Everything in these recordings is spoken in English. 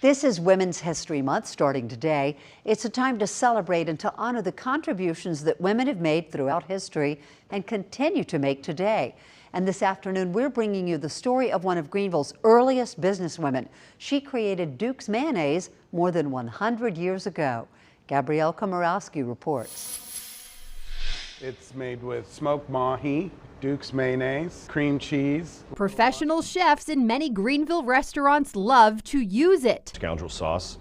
This is Women's History Month starting today. It's a time to celebrate and to honor the contributions that women have made throughout history and continue to make today. And this afternoon, we're bringing you the story of one of Greenville's earliest businesswomen. She created Duke's Mayonnaise more than 100 years ago. Gabrielle Komorowski reports. It's made with smoked mahi, Duke's mayonnaise, cream cheese. Professional chefs in many Greenville restaurants love to use it. Scoundrel sauce,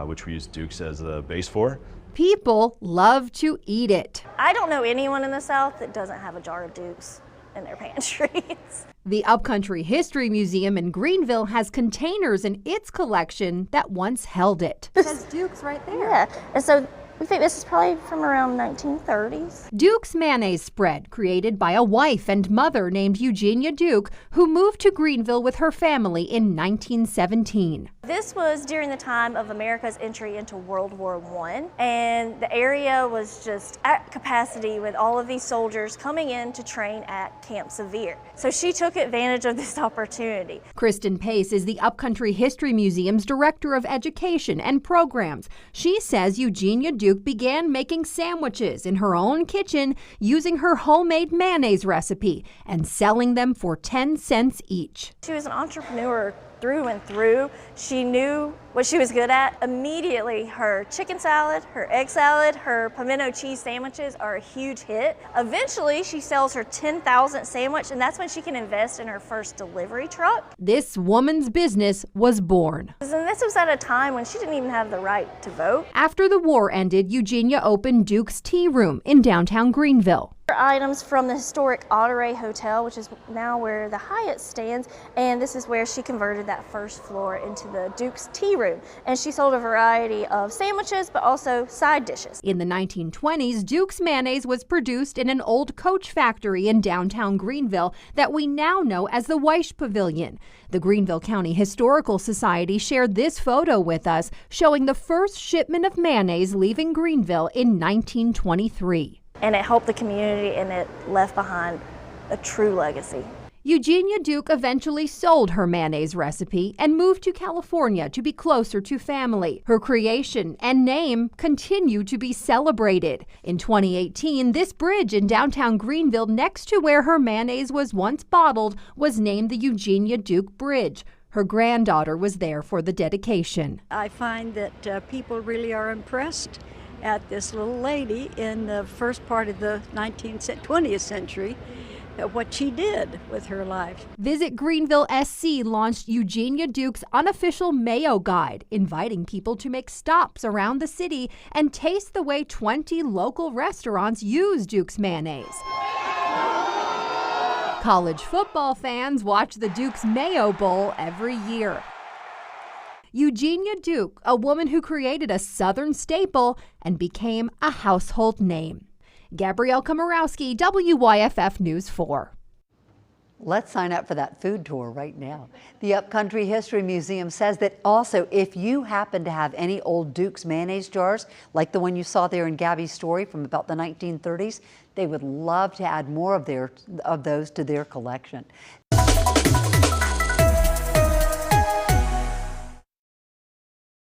which we use Duke's as the base for. People love to eat it. I don't know anyone in the South that doesn't have a jar of Duke's in their pantries. The Upcountry History Museum in Greenville has containers in its collection that once held it. It says Duke's right there. Yeah, and so we think this is probably from around 1930s. Duke's mayonnaise spread, created by a wife and mother named Eugenia Duke, who moved to Greenville with her family in 1917. This was during the time of America's entry into World War I, and the area was just at capacity with all of these soldiers coming in to train at Camp Sevier. So she took advantage of this opportunity. Kristen Pace is the Upcountry History Museum's Director of Education and Programs. She says Eugenia Duke began making sandwiches in her own kitchen using her homemade mayonnaise recipe and selling them for 10 cents each. She was an entrepreneur through and through. She knew what she was good at. Immediately, her chicken salad, her egg salad, her pimento cheese sandwiches are a huge hit. Eventually, she sells her 10,000th sandwich, and that's when she can invest in her first delivery truck. This woman's business was born. And this was at a time when she didn't even have the right to vote. After the war ended, Eugenia opened Duke's Tea Room in downtown Greenville. Items from the historic Otteray Hotel, which is now where the Hyatt stands, and this is where she converted that first floor into the Duke's Tea Room. And she sold a variety of sandwiches, but also side dishes. In the 1920s, Duke's Mayonnaise was produced in an old coach factory in downtown Greenville that we now know as the Weish Pavilion. The Greenville County Historical Society shared this photo with us, showing the first shipment of mayonnaise leaving Greenville in 1923. And it helped the community, and it left behind a true legacy. Eugenia Duke eventually sold her mayonnaise recipe and moved to California to be closer to family. Her creation and name continue to be celebrated. In 2018, this bridge in downtown Greenville next to where her mayonnaise was once bottled was named the Eugenia Duke Bridge. Her granddaughter was there for the dedication. I find that people really are impressed at this little lady in the first part of the 20th century, what she did with her life. Visit Greenville SC launched Eugenia Duke's unofficial Mayo Guide, inviting people to make stops around the city and taste the way 20 local restaurants use Duke's mayonnaise. College football fans watch the Duke's Mayo Bowl every year. Eugenia Duke, a woman who created a Southern staple and became a household name. Gabrielle Komorowski, WYFF News 4. Let's sign up for that food tour right now. The Upcountry History Museum says that also if you happen to have any old Duke's mayonnaise jars, like the one you saw there in Gabby's story from about the 1930s, they would love to add more of those to their collection.